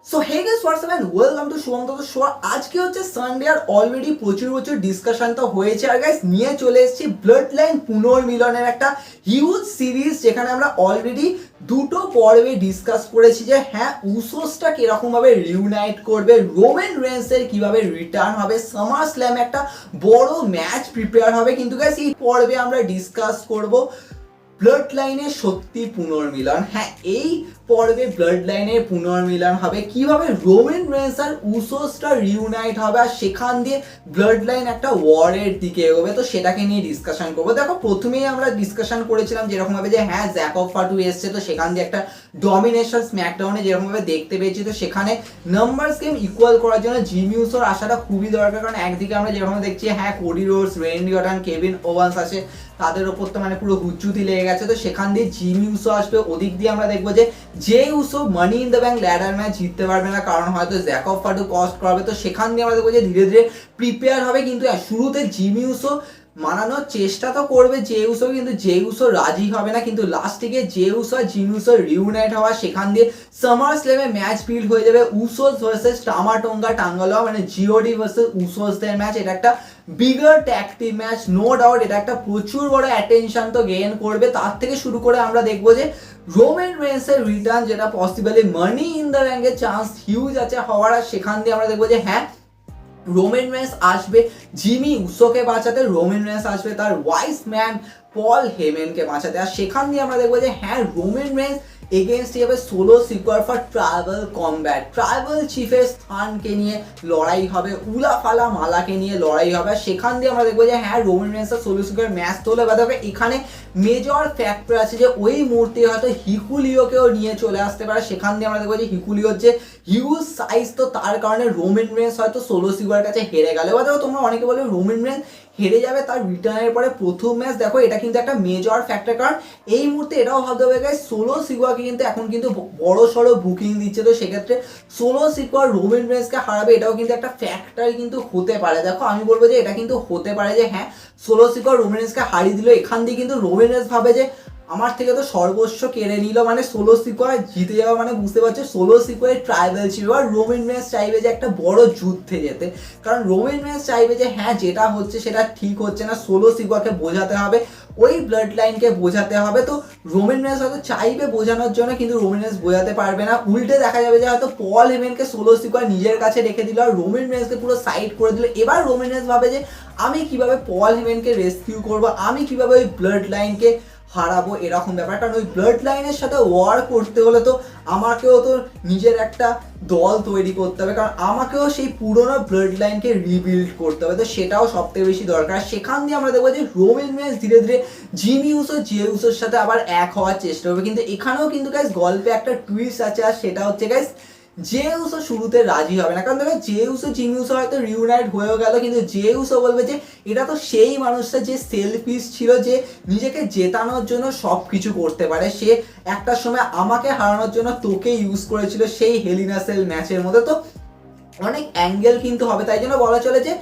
So hey guys what's up and welcome to Shubham Dutta show. আজকে হচ্ছে Sunday আর already প্রচুর প্রচুর ডিসকাশন তো হয়েছে। আর গাইস নিয়ে চলে এসেছি ব্লাড লাইন পুনর্মিলনের একটা হিউজ সিরিজ, যেখানে আমরা অলরেডি দুটো পর্বে ডিসকাস করেছি যে হ্যাঁ উসোসটা কিরকম ভাবে রিউনাইট করবে, রোমান রেন্সের কিভাবে রিটার্ন হবে, সামার স্ল্যামে একটা বড় ম্যাচ প্রিপেয়ার হবে। কিন্তু গাইস এই পর্বে আমরা ডিসকাস করব ব্লাড লাইনের সত্যি পুনর্মিলন। হ্যাঁ, এই পর্বে ব্লাড লাইনের পুনর্মিলন হবে, কিভাবে রোমান রেন্স আর উসোসটা রিউনাইট হবে, আর সেখান দিয়ে ব্লাড লাইন একটা ওয়ারের দিকে এগোবে। তো সেটাকে নিয়ে ডিসকাশন করবো। দেখো, প্রথমেই আমরা ডিসকাশন করেছিলাম যেরকম ভাবে যে হ্যাঁ জ্যাকব ফাটু এসছে, তো সেখান দিয়ে একটা ডমিনেশন স্ম্যাকডাউনে যেরকম ভাবে দেখতে পেয়েছি। তো সেখানে নাম্বারস গেম ইকুয়াল করার জন্য জিমি উসোর আসাটা খুবই দরকার, কারণ একদিকে আমরা যেরকম দেখছি হ্যাঁ Cody Rhodes, Randy Orton, Kevin Owens আছে, তাদের ওপর তো মানে পুরো হুজ্জুতি লেগে গেছে। তো সেখান দিয়ে জিমি উসো আসবে, ওদিক দিয়ে আমরা দেখবো যে যে Uso money in the bank ladder match জিততে পারবে না, কারণ হয়তো জ্যাকব ফাটু কস্ট করাবে। তো সেখান দিয়ে আমরা দেখবো যে ধীরে ধীরে প্রিপেয়ার হবে। কিন্তু শুরুতে জিমি উসো মানানোর চেষ্টা তো করবে যে উসো, কিন্তু যে উসো রাজি হবে না। কিন্তু লাস্টে গিয়ে যে উসো আর জিমি উসো রিউনাইট হওয়া, সেখান দিয়ে সামার স্ল্যামে ম্যাচ বিল্ড হয়ে যাবে উসোস ভার্সেস টামাটোঙ্গা টাঙ্গালোয়া, মানে জিওডি ভার্সেস উসোসদের ম্যাচ। এটা একটা bigger tag team match, no doubt. এটা একটা প্রচুর বড় অ্যাটেনশন তো গেইন করবে। তার থেকে শুরু করে আমরা দেখবো যে রোমান রেন্সের রিটার্ন, যেটা পসিবলি মানি ইন দ্য ব্যাংকের চান্স হিউজ আছে হওয়ার। আর সেখান দিয়ে আমরা দেখবো যে হ্যাঁ রোমান রেন্স আসবে জিমি উসোকে বাঁচাতে, রোমান রেন্স আসবে তার ওয়াইস ম্যান পল হেমেনকে বাঁচাতে। আর সেখান দিয়ে আমরা দেখবো যে হ্যাঁ রোমান রেন্স এগেনস্ট যাবে সোলো সিকুয়ার ফর ট্রাইবাল কমব্যাট, ট্রাইবাল চিফের স্থানকে নিয়ে লড়াই হবে, উলাফালা মালাকে নিয়ে লড়াই হবে। আর সেখান দিয়ে আমরা দেখবো যে হ্যাঁ রোমান রেন্স আর সোলো সিকুয়ার ম্যাচ তোলে বাদ হবে। এখানে মেজর ফ্যাক্টর আছে যে ওই মুহূর্তে হয়তো হিকুলিওকেও নিয়ে চলে আসতে পারে। সেখান দিয়ে আমরা দেখবো যে হিকুলিওর যে হিউজ সাইজ, তো তার কারণে রোমান রেন্স হয়তো সোলো সিকুয়ার কাছে হেরে গেল। এবার দেখো, তোমরা অনেকে বলে রোমান রেন্স হেরে যাবে তার রিটার্নের পরে প্রথম ম্যাচ। দেখো, এটা কিন্তু একটা মেজর ফ্যাক্টর, কারণ এই মুহূর্তে এটাও ভাবতে হবে গাইস সোলো সিকুয়াকে কিন্তু এখন কিন্তু বড় সড়ো বুকিং দিচ্ছে। তো সেক্ষেত্রে সোলো সিকুয়ার রোমান রেন্সকে হারাবে, এটাও কিন্তু একটা ফ্যাক্টর কিন্তু হতে পারে। দেখো, আমি বলবো যে এটা কিন্তু হতে পারে যে হ্যাঁ সোলো সিকুয়ার রোমান রেন্সকে হারিয়ে দিল। এখান দিয়ে কিন্তু রোমান রেন্স ভাবে যে আমার থেকে তো সর্বস্ব কেড়ে নিল, মানে সোলো সিকুয়ার জিতে যাওয়া, মানে বুঝতে পারছো সোলো সিকুয়ার ট্রাইবাল ছিল। আর রোমান রেন্স চাইবে যে একটা বড় যুদ্ধে যেতে, কারণ রোমান রেন্স চাইবে যে হ্যাঁ যেটা হচ্ছে সেটা ঠিক হচ্ছে না, সোলো সিকুয়ারকে বোঝাতে হবে, ওই ব্লাড লাইনকে বোঝাতে হবে। তো রোমান রেন্স হয়তো চাইবে বোঝানোর জন্য, কিন্তু রোমান রেন্স বোঝাতে পারবে না। উল্টে দেখা যাবে যে হয়তো পল হেমেনকে সোলো সিকুয়ার নিজের কাছে রেখে দিল আর রোমান রেন্সকে পুরো সাইড করে দিল। এবার রোমান রেন্স ভাবে যে আমি কিভাবে পল হেমেনকে রেস্কিউ করবো, আমি কিভাবে ওই ব্লাড লাইনকে হারাবো, এরকম ব্যাপার। কারণ ওই ব্লাড লাইনের সাথে ওয়ার করতে হলে তো আমাকেও তো নিজের একটা দল তৈরি করতে হবে, কারণ আমাকেও সেই পুরোনো ব্লাড লাইনকে রিবিল্ড করতে হবে। তো সেটাও সব থেকে বেশি দরকার। সেখান দিয়ে আমরা দেখবো যে রোমান রেন্স ধীরে ধীরে জিমি উসো যে উসোর সাথে আবার এক হওয়ার চেষ্টা করবে। কিন্তু এখানেও কিন্তু গাইস গল্পে একটা টুইস্ট আছে, আর সেটা হচ্ছে গাইস যে উসো শুরুতে রাজি হবে না। কারণ দেখো, যে উসো জিমি উসো হয়তো রিউনাইট হয়েও গেল, কিন্তু যে উসো বলবে যে এটা তো সেই মানুষটা যে সেলফিশ ছিল, যে নিজেকে জেতানোর জন্য সব কিছু করতে পারে, সে একটা সময় আমাকে হারানোর জন্য তোকে ইউজ করেছিল সেই হেলিনাসেল ম্যাচের মধ্যে। তো অনেক অ্যাঙ্গেল কিন্তু হবে, তাই জন্য বলা চলে যে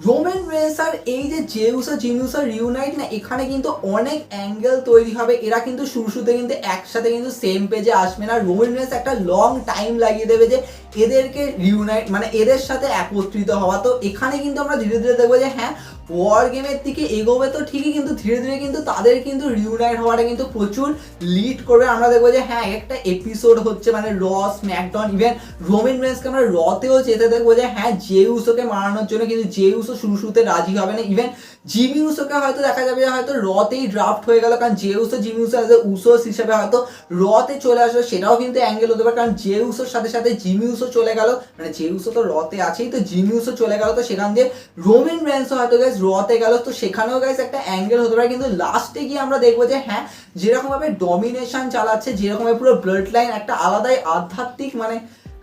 রোমান রেন্স আর এই যে জেউস আর জিনিউস আর রিউনাইট না, এখানে কিন্তু অনেক অ্যাঙ্গেল তৈরি হবে। এরা কিন্তু শুরুতে কিন্তু একসাথে কিন্তু সেম পেজে আসবে না। রোমান রেন্স একটা লং টাইম লাগিয়ে দেবে যে এদেরকে রিউনাইট, মানে এদের সাথে একত্রিত হওয়া। তো এখানে কিন্তু আমরা ধীরে ধীরে দেখবো যে হ্যাঁ ওয়ার গেমের দিকে এগোবে তো ঠিকই, কিন্তু ধীরে ধীরে কিন্তু তাদের কিন্তু রিউনাইট হওয়াটা কিন্তু প্রচুর লিড করবে। আমরা দেখবো যে হ্যাঁ একটা এপিসোড হচ্ছে, মানে র, স্ম্যাকডাউন, ইভেন রোমান রেন্সকে আমরা রতেও যেতে দেখবো যে হ্যাঁ যে উসোকে মারানোর জন্য, কিন্তু যে উসো শুরুতে রাজি হবে না। ইভেন জিমি উসোকে হয়তো দেখা যাবে যে হয়তো রতেই ড্রাফট হয়ে গেল, কারণ যে Uso Jimmy Uso as a Usos হিসেবে হয়তো রতে চলে আসবে, সেটাও কিন্তু অ্যাঙ্গেল হতে পারে। কারণ যে উসোর সাথে সাথে জিমি উসো চলে গেল, মানে যে উসো তো রতে আছেই, তো জিমি উসো চলে গেল, তো সেখান দিয়ে রোমান রেন্সও হয়তো গাইস রতে গেল, তো সেখানেও গাইস একটা অ্যাঙ্গেল হতে পারে। কিন্তু লাস্টে গিয়ে আমরা দেখবো যে হ্যাঁ যেরকম ভাবে ডমিনেশন চালাচ্ছে, যেরকম ভাবে পুরো ব্লাড লাইন একটা আলাদাই আধ্যাত্মিক মানে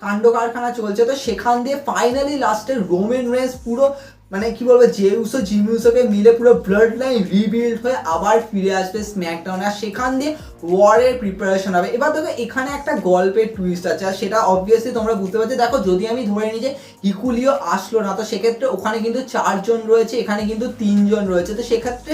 কাণ্ড কারখানা চলছে, তো সেখান দিয়ে ফাইনালি লাস্টে রোমান রেন্স পুরো মানে কি বলবো যে উসো জিমি উসোকে মিলে পুরো ব্লাড লাইন রিবিল্ড হয়ে আবার ফিরে আসবে স্ম্যাকডাউনে, আর সেখান দিয়ে ওয়ারের প্রিপারেশন হবে। এবার দেখো, এখানে একটা গল্পের টুইস্ট আছে, আর সেটা অবভিয়াসলি তোমরা বুঝতে পারছো। দেখো, যদি আমি ধরে নিই যে হিকুলিও আসলো না, তো সেক্ষেত্রে ওখানে কিন্তু 4 জন রয়েছে, এখানে কিন্তু 3 জন রয়েছে। তো সেক্ষেত্রে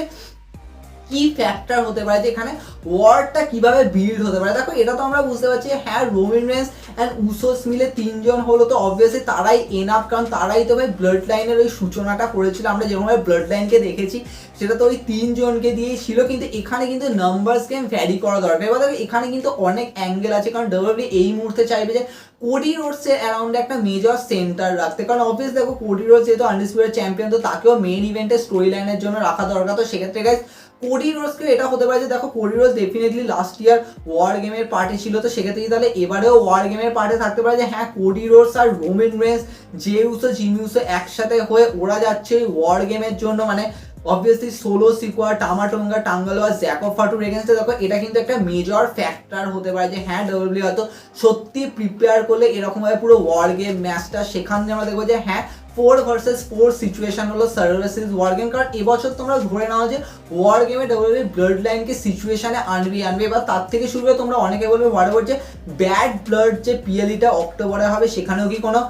কি ফ্যাক্টর হতে পারে যে এখানে ওয়ারটা কিভাবে বিল্ড হতে পারে। দেখো এটা তো আমরা বুঝতে পারছি হ্যাঁ রোমান রেন্স অ্যান্ড উসোস মিলে তিনজন হলো তো অবভিয়াসলি তারাই এনাফ, কারণ তারাই তো ভাই ব্লাড লাইনের ওই সূচনাটা করেছিল। আমরা যেরকমভাবে ব্লাড লাইনকে দেখেছি সেটা তো ওই তিনজনকে দিয়েই ছিল, কিন্তু এখানে কিন্তু নাম্বারস গেম ভ্যারি করা দরকার। এবার দেখো এখানে কিন্তু অনেক অ্যাঙ্গেল আছে, কারণ ডাব্লিউডাব্লিউই এই মুহূর্তে চাইবে যে কোডি রোডসের অ্যারাউন্ডে একটা মেজর সেন্টার রাখতে, কারণ অবভিয়াস দেখো কোডি রোডস যেহেতু আনডিসপিউটেড চ্যাম্পিয়ন, তো তাকেও মেইন ইভেন্টের স্টোরি লাইনের জন্য রাখা দরকার। তো সেক্ষেত্রে গাইস কোডি রোডসকে এটা হতে পারে যে দেখো Cody Rhodes definitely last year war গেমের পার্টে ছিল, তো সেক্ষেত্রে তাহলে এবারেও ওয়ার গেমের পার্টে থাকতে পারে যে হ্যাঁ কোডি রোডস আর Roman Reigns J Uso Jimmy Uso একসাথে হয়ে ওরা যাচ্ছে ওয়ার গেমের জন্য, মানে অবভিয়াসলি সোলো সিকোয়া টামাটোঙ্গা টাঙ্গালোয়া জ্যাকব ফাটুর এগেন্স্টে। দেখো এটা কিন্তু একটা মেজর ফ্যাক্টর হতে পারে যে হ্যাঁ ডাব্লিউডাব্লিউ হয়তো সত্যি প্রিপেয়ার করলে এরকমভাবে পুরো ওয়ার গেম ম্যাচটা, সেখান থেকে আমরা দেখবো যে হ্যাঁ 4 ভার্সেস 4 সিচুয়েশন হলো সার্ভাইভার সিরিজ ওয়ার গেম। কারণ এবছর তোমরা ধরে নাও যে ওয়ার গেমে ডাব্লিউডাব্লিউ ব্লাড লাইনকে সিচুয়েশনে আনবে, এবার তার থেকে শুরু করে তোমরা অনেকে বলবে ওয়ার যে ব্যাড ব্লাড যে পিএলইটা অক্টোবরে হবে সেখানেও কি কোনো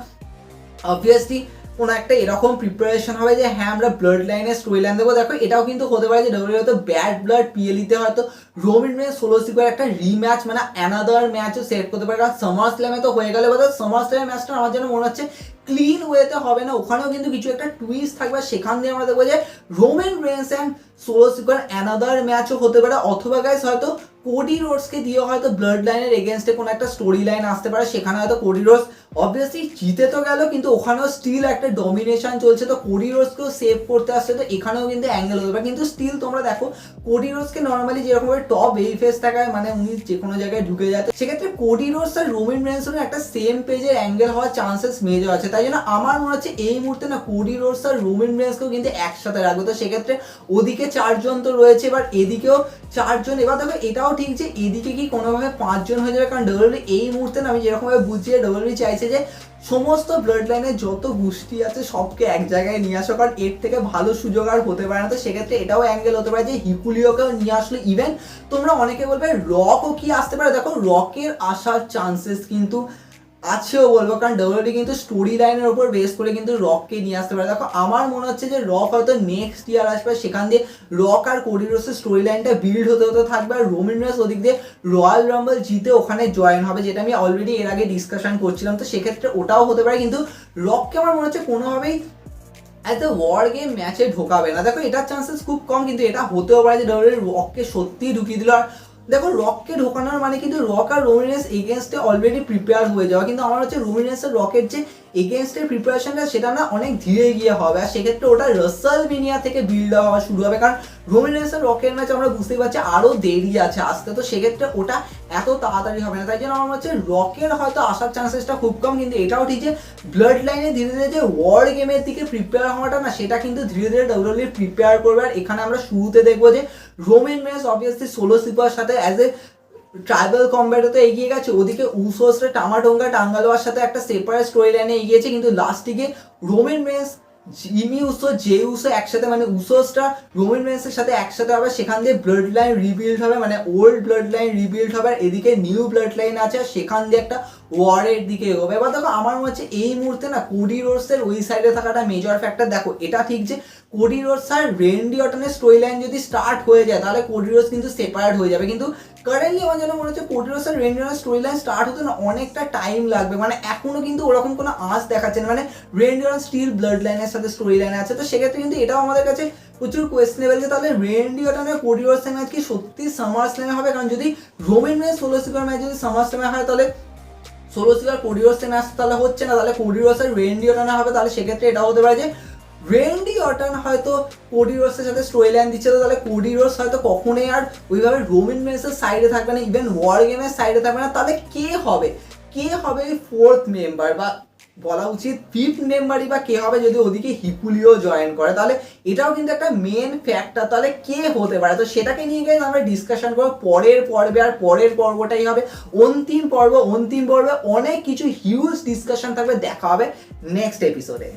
অবভিয়াসলি কোনো একটা এরকম প্রিপারেশন হবে যে হ্যাঁ আমরা ব্লাড লাইনের স্টোরি লাইন দেবো। দেখো এটাও কিন্তু হতে পারে যে ডাব্লিউডাব্লিউ হয়তো ব্যাড ব্লাড পিএলইতে হয়তো রোমান রেন্স সোলো সিকোয়ার একটা রিম্যাচ মানে অ্যানাদার ম্যাচও সেট করতে পারে, কারণ সামার স্ল্যামে তো হয়ে গেল। এবার সামার স্ল্যামের ম্যাচটা আমার জন্য মনে হচ্ছে ক্লিন ওয়েতে হবে না, ওখানেও কিন্তু কিছু একটা টুইস্ট থাকবে, সেখান দিয়ে আমরা দেখবো যে রোমান রেন্স অ্যান্ড সোলো সিকোয়ার অ্যানাদার ম্যাচও হতে পারে, অথবা গাইস হয়তো কোডি রোডসকে দিয়ে হয়তো ব্লাড লাইনের এগেনস্টে কোনো একটা স্টোরি লাইন আসতে পারে, সেখানে হয়তো কোডি রোডস অবভিয়াসলি জিতে তো গেল কিন্তু ওখানেও স্টিল একটা ডমিনেশন চলছে, তো কোডি রোডসকেও সেভ করতে আসছে, তো এখানেও কিন্তু অ্যাঙ্গেল হতে পারে। কিন্তু স্টিল তোমরা দেখো কোডি রোডসকে নর্মালি যেরকমভাবে টপ এই ফেস থাকায় মানে উনি যে কোনো জায়গায় ঢুকে যায়, সেক্ষেত্রে কোডি রোডস আর রোমান রেন্সের একটা সেম পেজের অ্যাঙ্গেল হওয়ার চান্সেস মেজর আছে। তাই জন্য আমার মনে হচ্ছে এই মুহূর্তে না কোডি রোডস আর রোমান রেন্সকেও কিন্তু একসাথে রাখবে, তো সেক্ষেত্রে ওদিকে 4 জন তো রয়েছে, এবার এদিকেও 4 জন। এবার দেখো এটাও ঠিক যে এদিকে কি কোনোভাবে 5 জন হয়ে যাবে, কারণ ডাব্লিউডাব্লিউ এই মুহূর্তে না আমি যেরকমভাবে বুঝিয়ে ডাব্লিউডাব্লিউ চাইছে যে সমস্ত ব্লাড লাইনের যত গোষ্ঠী আছে সবকে এক জায়গায় নিয়ে আসো, কারণ এর থেকে ভালো সুযোগ আর হতে পারে না। তো সেক্ষেত্রে এটাও অ্যাঙ্গেল হতে পারে যে হিকুলিওকেও নিয়ে আসলো। ইভেন তোমরা অনেকে বলবে রকও কি আসতে পারে, দেখো রকের আসার চান্সেস কিন্তু আছেও বলবো, কারণ ডাব্লিউডাব্লিউ কিন্তু স্টোরি লাইনের উপর বেস করে কিন্তু রককে নিয়ে আসতে পারে। দেখো আমার মনে হচ্ছে যে রক হয়তো নেক্সট ইয়ার আসবে, সেখান দিয়ে রক আর কোডি রোডসের স্টোরি লাইনটা বিল্ড হতে হতে থাকবে, আর রোমান রেন্স ওদিক দিয়ে রয়্যাল রাম্বল জিতে ওখানে জয়েন হবে, যেটা আমি অলরেডি এর আগে ডিসকাশন করছিলাম, তো সেক্ষেত্রে ওটাও হতে পারে। কিন্তু রককে আমার মনে হচ্ছে কোনোভাবেই অ্যাজ এ ওয়ার গেম ম্যাচে ঢোকাবে না, দেখো এটার চান্সেস খুব কম, কিন্তু এটা হতেও পারে যে ডাব্লিউডাব্লিউ রককে সত্যিই ঢুকিয়ে দিল। আর দেখো রককে ঢোকানোর মানে কিন্তু রক আর রোমান রেন্স এগেনস্টে অলরেডি প্রিপেয়ার হয়ে যাওয়া, কিন্তু আমার হচ্ছে রোমান রেন্স আর রকের যে এগেনস্টের প্রিপারেশনটা সেটা না অনেক ধীরে গিয়ে হবে, আর সেক্ষেত্রে ওটা রাসেলমেনিয়া থেকে বিল্ড হওয়া শুরু হবে, কারণ রোমান রেন্স আর রকের ম্যাচ আমরা বুঝতেই পারছি আরও দেরি আছে আসতে, তো সেক্ষেত্রে ওটা এত তাড়াতাড়ি হবে না। তাই জন্য আমার হচ্ছে রকের হয়তো আসার চান্সেসটা খুব কম, কিন্তু এটাও ঠিক যে ব্লাড লাইনে ধীরে ধীরে যে ওয়ার গেমের দিকে প্রিপেয়ার হওয়াটা না সেটা কিন্তু ধীরে ধীরে ডাব্লিউডাব্লিউ প্রিপেয়ার করবে। আর এখানে আমরা শুরুতে দেখবো যে রোমান রেন্স অবভিয়াসলি সোলো সিকোয়ার সাথে অ্যাজ এ ট্রাইবাল কম্ব্যাটে তো এগিয়ে গেছে, ওদিকে উসোসরা টামাটোঙ্গা টাঙ্গালোয়ার সাথে একটা সেপারেট স্টোরি লাইনে এগিয়েছে, কিন্তু লাস্টে গিয়ে Roman Reigns Jimmy Uso J Uso একসাথে মানে উসোসটা রোমান রেন্সের সাথে একসাথে হবে, সেখান দিয়ে ব্লাড লাইন রিবিল্ড হবে, মানে ওল্ড ব্লাড লাইন রিবিল্ড হবে, আর এদিকে নিউ ব্লাড লাইন আছে, আর সেখান দিয়ে একটা ওয়ারের দিকে এগোবে। এবার দেখো আমার মনে হচ্ছে এই মুহূর্তে না কোডি রোডসের ওই সাইডে থাকাটা মেজর ফ্যাক্টর। দেখো এটা ঠিক যে কোডি রোডস আর রেন্ডি অর্টনের স্টোরি লাইন যদি স্টার্ট হয়ে যায় তাহলে কোডি রোডস কিন্তু সেপারেট হয়ে যাবে, কিন্তু কারেন্টলি আমার যেন মনে হচ্ছে কোডি রোডস আর রেন্ডি অর্টনের স্টোরি লাইন স্টার্ট হতে না অনেকটা টাইম লাগবে, মানে এখনো কিন্তু ওরকম কোনো আঁচ দেখাচ্ছে না, মানে রেন্ডি অর্টন স্টিল ব্লাড লাইনের সাথে স্টোরি লাইনে আছে, তো সেক্ষেত্রে কিন্তু এটাও আমাদের কাছে প্রচুর কোয়েশ্চেনেবল যে তাহলে রেন্ডি অর্টন আর কোডি রোডসের ম্যাচ কি সত্যি সামার স্ল্যামে হবে, কারণ যদি রোমান রেন্স সোলো সিকোয়ার ম্যাচ যদি সামার স্ল্যামে হয় তাহলে সোলো সিকোয়ার কোডি রোডসের ম্যাচ তাহলে হচ্ছে না, তাহলে কোডি রোডস আর রেন্ডি অর্টনে হবে, তাহলে সেক্ষেত্রে এটা হতে পারে যে রেন্ডি অর্টন হয়তো কোডি রোডসের সাথে স্টোরি লাইন দিচ্ছে, তো তাহলে কোডি রোডস হয়তো কখনোই আর ওইভাবে রোমান রেন্সের সাইডে থাকবে না, ইভেন ওয়ার গেমের সাইডে থাকবে না, তাহলে কে হবে ফোর্থ মেম্বার বা বলা উচিত ফিফথ মেম্বারই বা কে হবে যদি ওদিকে হিকুলিও জয়েন করে, তাহলে এটাও কিন্তু একটা মেন ফ্যাক্টর, তাহলে কে হতে পারে, তো সেটাকে নিয়ে গিয়ে আমরা ডিসকাশন করবো পরের পর্বে, আর পরের পর্বটাই হবে অন্তিম পর্বে অনেক কিছু হিউজ ডিসকাশন থাকবে, দেখা হবে নেক্সট এপিসোডে।